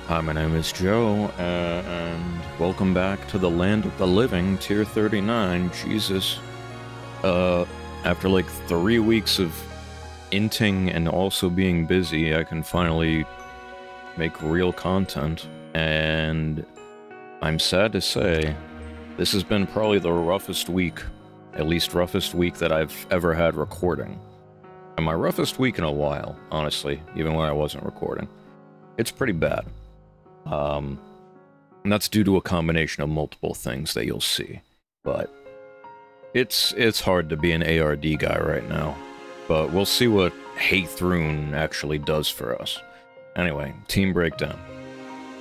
Hi, my name is Joe, and welcome back to the land of the living, tier 39. Jesus. After like 3 weeks of inting and also being busy, I can finally make real content. And I'm sad to say, this has been probably the roughest week, at least roughest week that I've ever had recording. And my roughest week in a while, honestly, even when I wasn't recording. It's pretty bad. And that's due to a combination of multiple things that you'll see. But it's hard to be an ARD guy right now. But we'll see what Aether actually does for us. Anyway, team breakdown.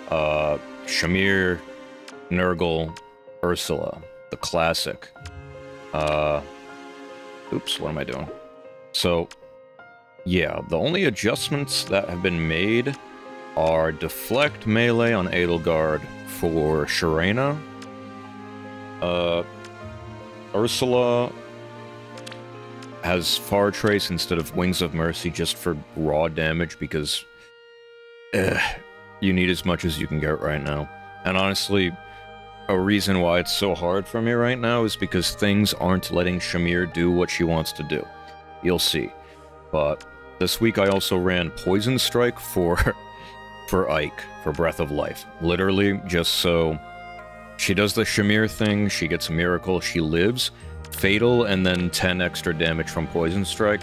Shamir, Nurgle, Ursula, the classic. Oops, what am I doing? So, yeah, the only adjustments that have been made are deflect melee on Edelgard for Sharena. Ursula has Far Trace instead of Wings of Mercy just for raw damage because you need as much as you can get right now. And honestly, a reason why it's so hard for me right now is because things aren't letting Shamir do what she wants to do. You'll see. But this week I also ran Poison Strike for Ike, for Breath of Life. Literally, just so she does the Shamir thing, she gets a miracle, she lives, Fatal, and then 10 extra damage from Poison Strike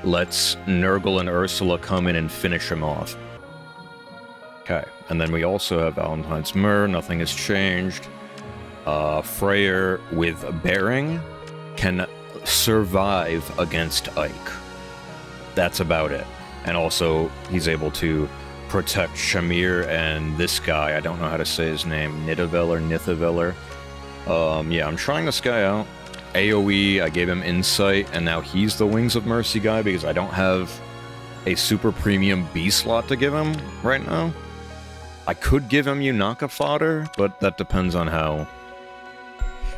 lets Nurgle and Ursula come in and finish him off. Okay, and then we also have Valentine's Myrrh, nothing has changed. Freyr with Bearing can survive against Ike. That's about it. And also, he's able to protect Shamir and this guy, I don't know how to say his name, Nithaveller. Yeah, I'm trying this guy out. AoE, I gave him Insight, and now he's the Wings of Mercy guy because I don't have a super premium B slot to give him right now. I could give him Yunaka fodder, but that depends on how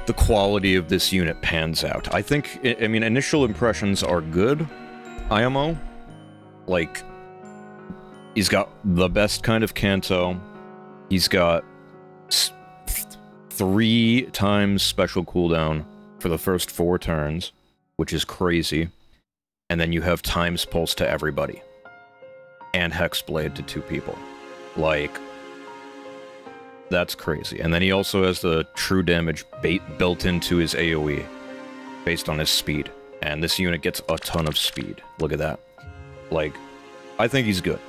the quality of this unit pans out. I think, I mean, initial impressions are good, IMO. Like, he's got the best kind of Kanto. He's got 3 times special cooldown for the first 4 turns, which is crazy. And then you have times pulse to everybody. And Hexblade to 2 people. Like, that's crazy. And then he also has the true damage bait built into his AoE, based on his speed. And this unit gets a ton of speed. Look at that. Like, I think he's good.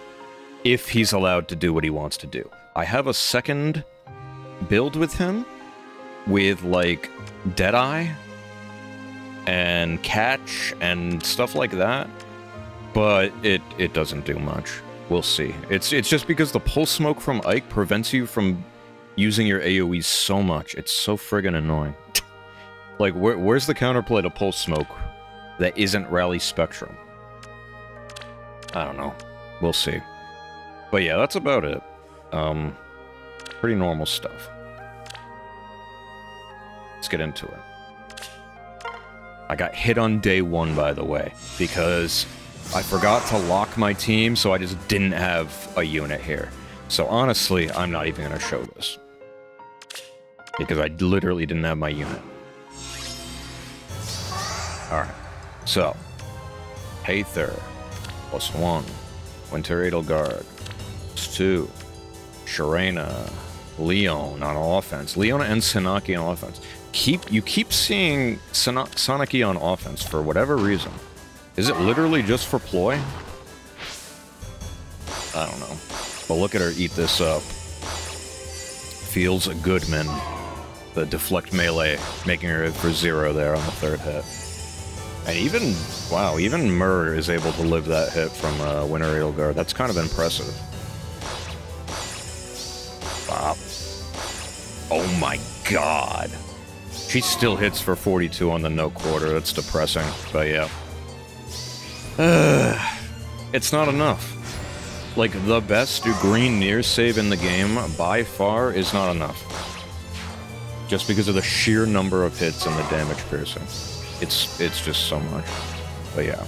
If he's allowed to do what he wants to do. I have a second build with him, with, like, Deadeye, and Catch, and stuff like that, but it doesn't do much. We'll see. It's just because the pulse smoke from Ike prevents you from using your AoE so much. It's so friggin' annoying. Like, where's the counterplay to pulse smoke that isn't Rally Spectrum? I don't know. We'll see. But yeah, that's about it. Pretty normal stuff. Let's get into it. I got hit on day 1, by the way, because I forgot to lock my team, so I just didn't have a unit here. So honestly, I'm not even going to show this. Because I literally didn't have my unit. Alright, so Aether, +1. Winter Edelgard, +2. Sharena, Leon on offense. Leon and Sanaki on offense. You keep seeing Sanaki on offense for whatever reason. Is it literally just for ploy? I don't know. But look at her eat this up. Feels good, man. The deflect melee, making her hit for 0 there on the 3rd hit. And even, wow, even Myrrh is able to live that hit from Winter Edelgard. That's kind of impressive. Wow. Oh my god. She still hits for 42 on the no quarter. That's depressing, but yeah. It's not enough. Like, the best green near save in the game, by far, is not enough. Just because of the sheer number of hits and the damage piercing. It's just so much. But yeah.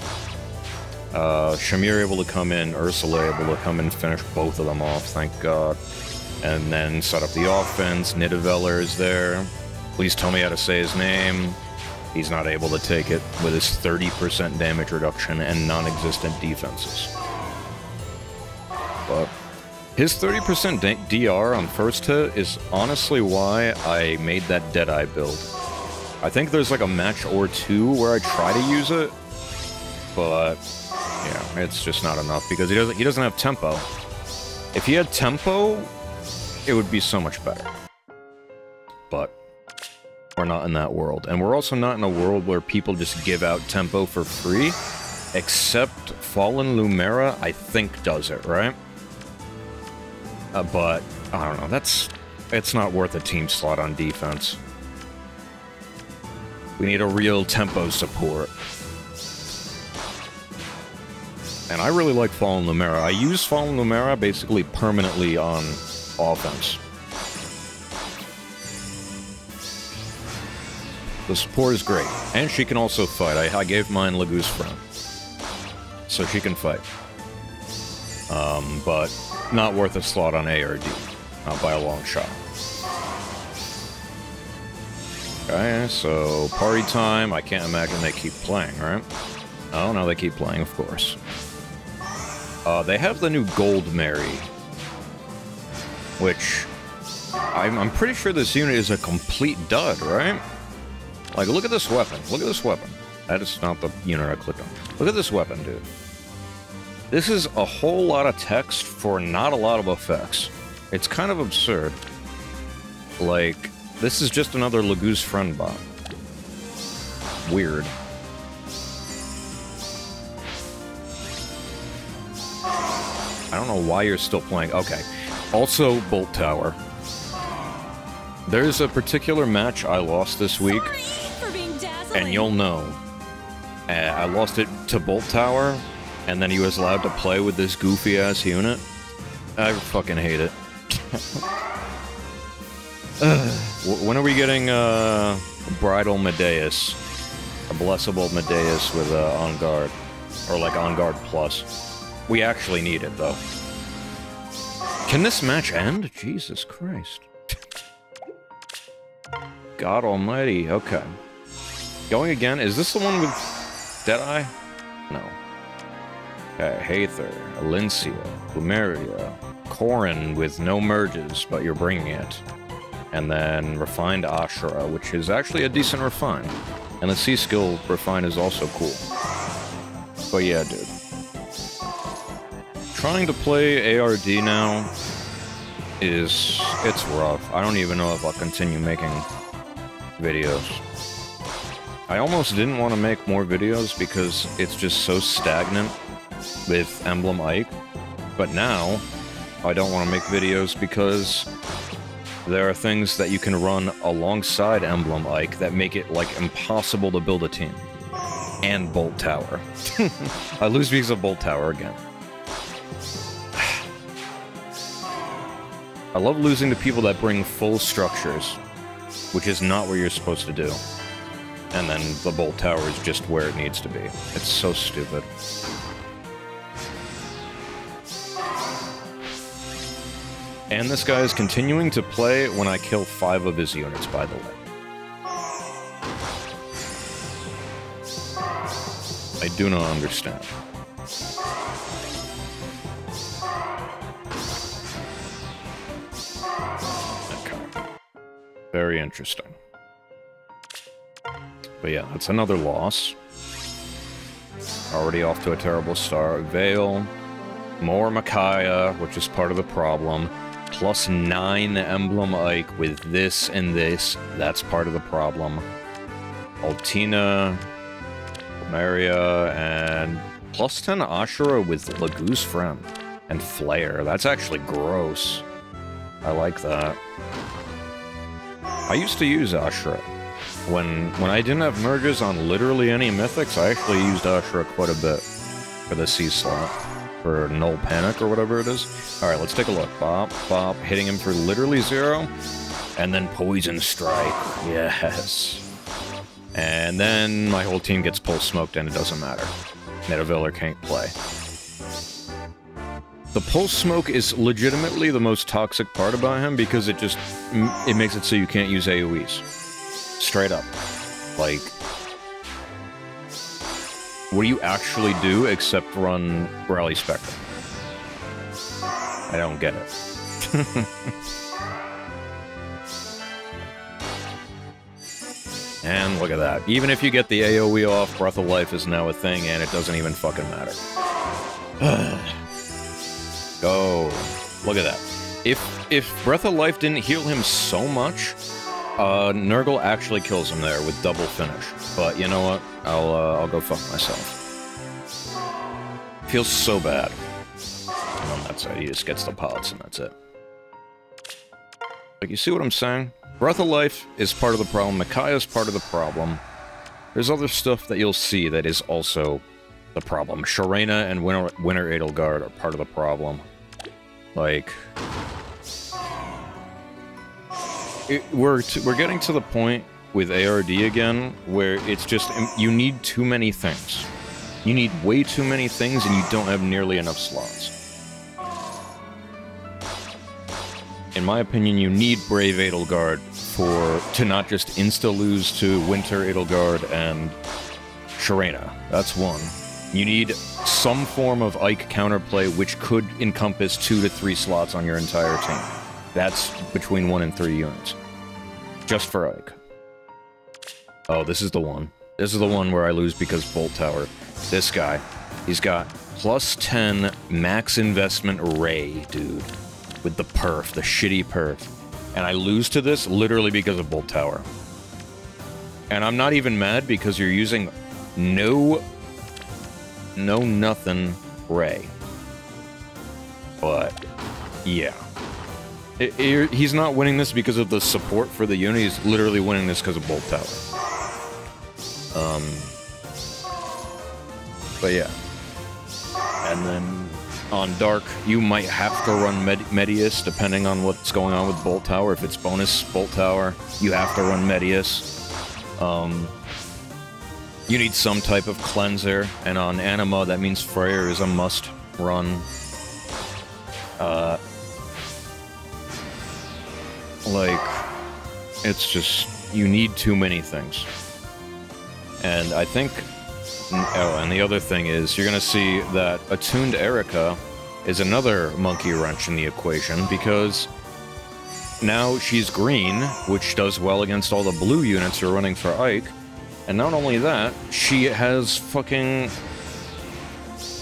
Shamir able to come in, Ursula able to come in, finish both of them off, thank God. And then set up the offense. Nidavellir is there. Please tell me how to say his name. He's not able to take it with his 30% damage reduction and non-existent defenses. But his 30% DR on first hit is honestly why I made that Deadeye build. I think there's like a match or two where I try to use it, but yeah, it's just not enough because he doesn't have tempo. If he had tempo, it would be so much better. But we're not in that world. And we're also not in a world where people just give out tempo for free, except Fallen Lumera, I think, does it, right? But, I don't know, it's not worth a team slot on defense. We need a real tempo support. And I really like Fallen Lumera. I use Fallen Lumera basically permanently on offense. The support is great. And she can also fight. I gave mine Lagoose Friend. So she can fight. But not worth a slot on A or D. Not by a long shot. Okay, so party time. I can't imagine they keep playing, right? Oh, no, they keep playing, of course. They have the new Gold Mary. Which, I'm pretty sure this unit is a complete dud, right? Like, look at this weapon. Look at this weapon. That is not the unit I clicked on. Look at this weapon, dude. This is a whole lot of text for not a lot of effects. It's kind of absurd. Like, this is just another Lagoose Friend bot. Weird. I don't know why you're still playing. Okay. Also, Bolt Tower. There's a particular match I lost this week, and you'll know. I lost it to Bolt Tower, and then he was allowed to play with this goofy-ass unit. I fucking hate it. When are we getting Bridal Medeus? A Blessable Medeus with On Guard. Or like On Guard Plus. We actually need it, though. Can this match end? Jesus Christ. God almighty, okay. Going again, is this the one with Deadeye? No. Okay, Aether, Alencia, Plumeria, Corrin with no merges, but you're bringing it. And then Refined Ashura, which is actually a decent refine. And the C-skill refine is also cool. But yeah, dude. Trying to play ARD now it's rough. I don't even know if I'll continue making videos. I almost didn't want to make more videos because it's just so stagnant with Emblem Ike. But now, I don't want to make videos because there are things that you can run alongside Emblem Ike that make it, like, impossible to build a team. And Bolt Tower. I lose because of Bolt Tower again. I love losing to people that bring full structures, which is not what you're supposed to do. And then the Bolt Tower is just where it needs to be. It's so stupid. And this guy is continuing to play when I kill 5 of his units, by the way. I do not understand. Okay. Very interesting. But yeah, that's another loss. Already off to a terrible start. Vale. More Micaiah, which is part of the problem. Plus 9 Emblem Ike with this and this. That's part of the problem. Altina, Maria, and plus 10 Ashura with Lagoose Friend. And Flare. That's actually gross. I like that. I used to use Ashura. When I didn't have merges on literally any mythics, I actually used Ashura quite a bit for the C slot. For Null Panic or whatever it is. Alright, let's take a look. Bop, bop, hitting him for literally 0. And then Poison Strike. Yes. And then my whole team gets pulse smoked and it doesn't matter. Nidavellir can't play. The Pulse Smoke is legitimately the most toxic part about him because it just... it makes it so you can't use AoEs. Straight up. Like... what do you actually do except run Rally Spectre? I don't get it. And look at that. Even if you get the AoE off, Breath of Life is now a thing, and it doesn't even fucking matter. Go. Look at that. If Breath of Life didn't heal him so much, Nurgle actually kills him there with double finish. But you know what? I'll go fuck myself. Feels so bad. And on that side, he just gets the pots, and that's it. Like, you see what I'm saying? Breath of Life is part of the problem, Micaiah's part of the problem. There's other stuff that you'll see that is also the problem. Sharena and Winter Edelgard are part of the problem. Like... we're getting to the point with ARD again, where it's just, you need too many things. You need way too many things, and you don't have nearly enough slots. In my opinion, you need Brave Edelgard to not just insta-lose to Winter Edelgard and Sharena. That's one. You need some form of Ike counterplay which could encompass 2 to 3 slots on your entire team. That's between 1 and 3 units. Just for Ike. Oh, this is the one. This is the one where I lose because Bolt Tower. This guy. He's got plus 10 max investment Ray, dude. With the perf, the shitty perf. And I lose to this literally because of Bolt Tower. And I'm not even mad because you're using nothing Ray. But, yeah. He's not winning this because of the support for the unit, he's literally winning this because of Bolt Tower. But yeah. And then on Dark, you might have to run Medius, depending on what's going on with Bolt Tower. If it's bonus Bolt Tower, you have to run Medius. You need some type of cleanser, and on Anima, that means Freyr is a must run. Like, it's just, you need too many things. And I think, oh, and the other thing is, you're gonna see that Attuned Erica is another monkey wrench in the equation, because now she's green, which does well against all the blue units who are running for Ike, and not only that, she has fucking,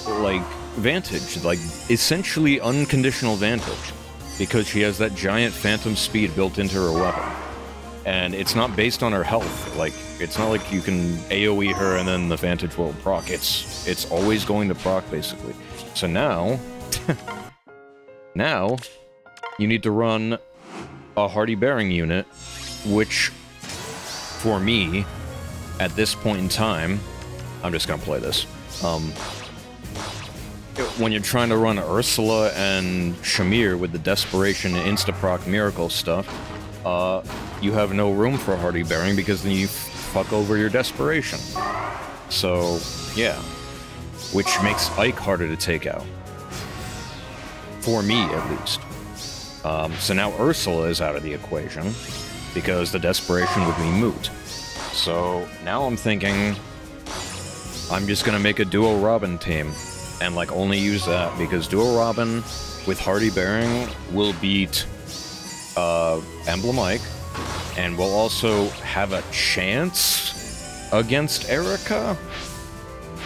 like, Vantage, like, essentially unconditional Vantage. Because she has that giant phantom speed built into her weapon. And it's not based on her health. Like, it's not like you can AoE her and then the Vantage will proc. It's always going to proc, basically. So now... now, you need to run a Hardy Bearing unit, which, for me, at this point in time... I'm just gonna play this. When you're trying to run Ursula and Shamir with the Desperation and Instaproc Miracle stuff, you have no room for Hardy Bearing because then you fuck over your Desperation. So, yeah. Which makes Ike harder to take out. For me, at least. So now Ursula is out of the equation, because the Desperation would be moot. So, now I'm thinking, I'm just gonna make a Duo Robin team. And, like, only use that, because Duo Robin with Hardy Bearing will beat Emblem Ike, and will also have a chance against Erica?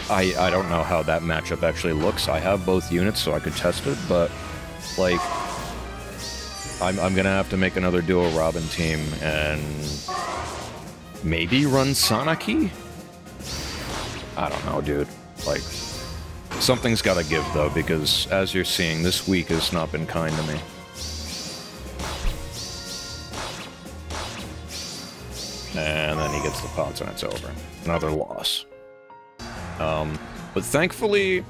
I don't know how that matchup actually looks. I have both units, so I could test it, but, like, I'm gonna have to make another Duo Robin team, and maybe run Sanaki? I don't know, dude. Like... something's gotta give, though, because, as you're seeing, this week has not been kind to me. And then he gets the pots and it's over. Another loss. But thankfully,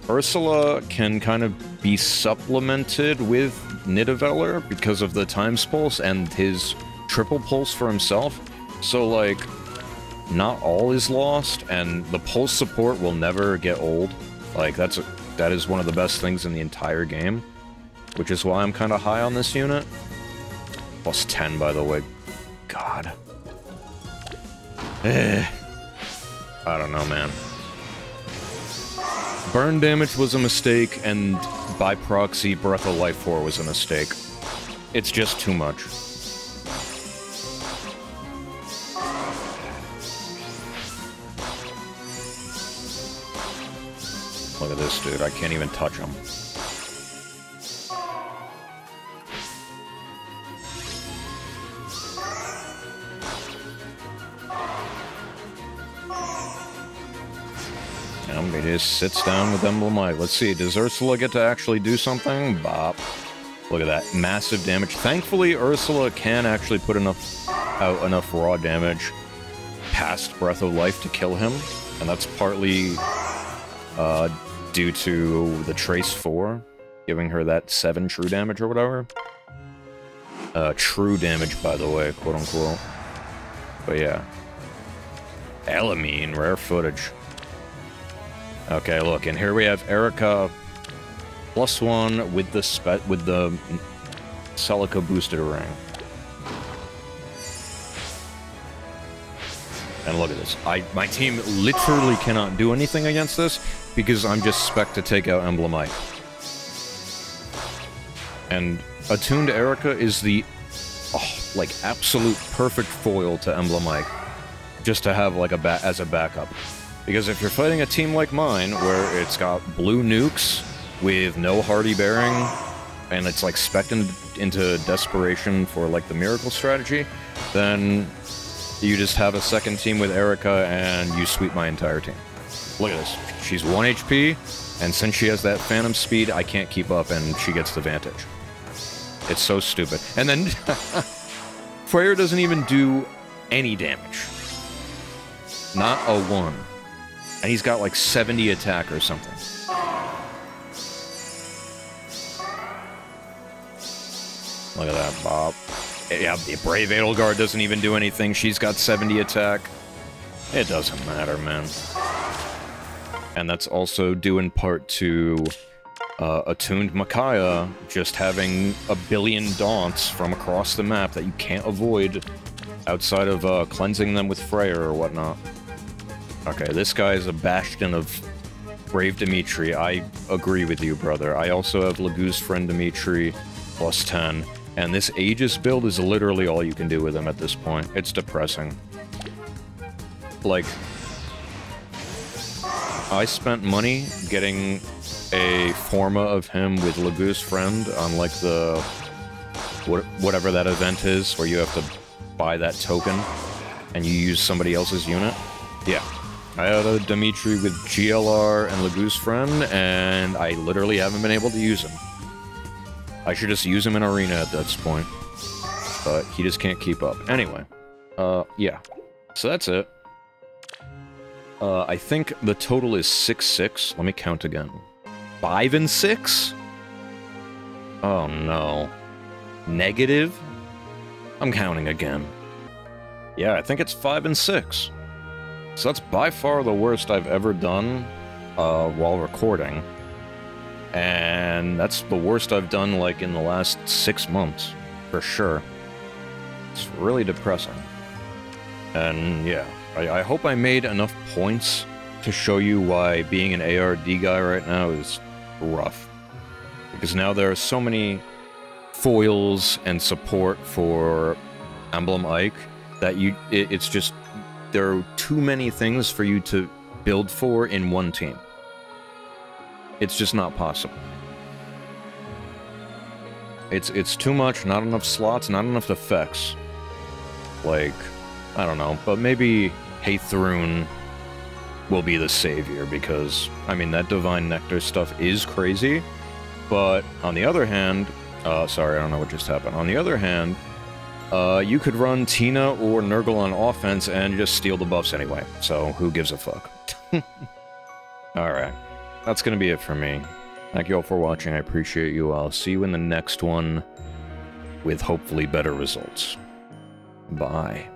Ursula can kind of be supplemented with Nidavellir because of the Times Pulse and his triple pulse for himself. So, like, not all is lost, and the pulse support will never get old. Like, that is one of the best things in the entire game, which is why I'm kind of high on this unit. Plus 10, by the way. God. I don't know, man. Burn damage was a mistake, and by proxy, Breath of Life 4 was a mistake. It's just too much. Look at this dude, I can't even touch him. He just sits down with Emblem. Let's see, does Ursula get to actually do something? Bop. Look at that, massive damage. Thankfully, Ursula can actually put out enough raw damage past Breath of Life to kill him, and that's partly due to the Trace 4, giving her that 7 true damage or whatever. True damage, by the way, quote-unquote. But yeah. Elamine, rare footage. Okay, look, and here we have Erica +1 with the Celica boosted ring. And look at this. My team literally cannot do anything against this because I'm just spec to take out Emblemite. And Attuned Erica is the like absolute perfect foil to Emblemite, just to have like as a backup. Because if you're fighting a team like mine, where it's got blue nukes with no hardy bearing, and it's like specced into desperation for like the miracle strategy, then you just have a second team with Erica and you sweep my entire team. Look at this. She's 1 HP, and since she has that phantom speed, I can't keep up and she gets the vantage. It's so stupid. And then Freyr doesn't even do any damage. Not a 1. And he's got like 70 attack or something. Look at that, Bob. Yeah, the Brave Edelgard doesn't even do anything. She's got 70 attack. It doesn't matter, man. And that's also due in part to Attuned Micaiah just having a billion daunts from across the map that you can't avoid outside of cleansing them with Freyr or whatnot. Okay, this guy is a bastion of Brave Dimitri. I agree with you, brother. I also have Lagu's friend Dimitri +10, and this Aegis build is literally all you can do with him at this point. It's depressing. Like, I spent money getting a Forma of him with Lagu's friend on, like, the... whatever that event is, where you have to buy that token, and you use somebody else's unit. Yeah. I had a Dimitri with GLR and Lagu's friend, and I literally haven't been able to use him. I should just use him in Arena at this point. But he just can't keep up. Anyway. Yeah. So that's it. I think the total is 6-6. Let me count again. 5 and 6? Oh no. Negative? I'm counting again. Yeah, I think it's 5 and 6. So that's by far the worst I've ever done while recording. And that's the worst I've done, like, in the last 6 months, for sure. It's really depressing. And, yeah, I hope I made enough points to show you why being an ARD guy right now is rough. Because now there are so many foils and support for Emblem Ike that it's just... There are too many things for you to build for in one team. It's just not possible. It's too much, not enough slots, not enough effects. Like, I don't know, but maybe Aether will be the savior, because, I mean, that Divine Nectar stuff is crazy, but on the other hand, sorry, I don't know what just happened. On the other hand, you could run Tina or Nurgle on offense and just steal the buffs anyway, so who gives a fuck? Alright, that's gonna be it for me. Thank you all for watching, I appreciate you. I'll see you in the next one with hopefully better results. Bye.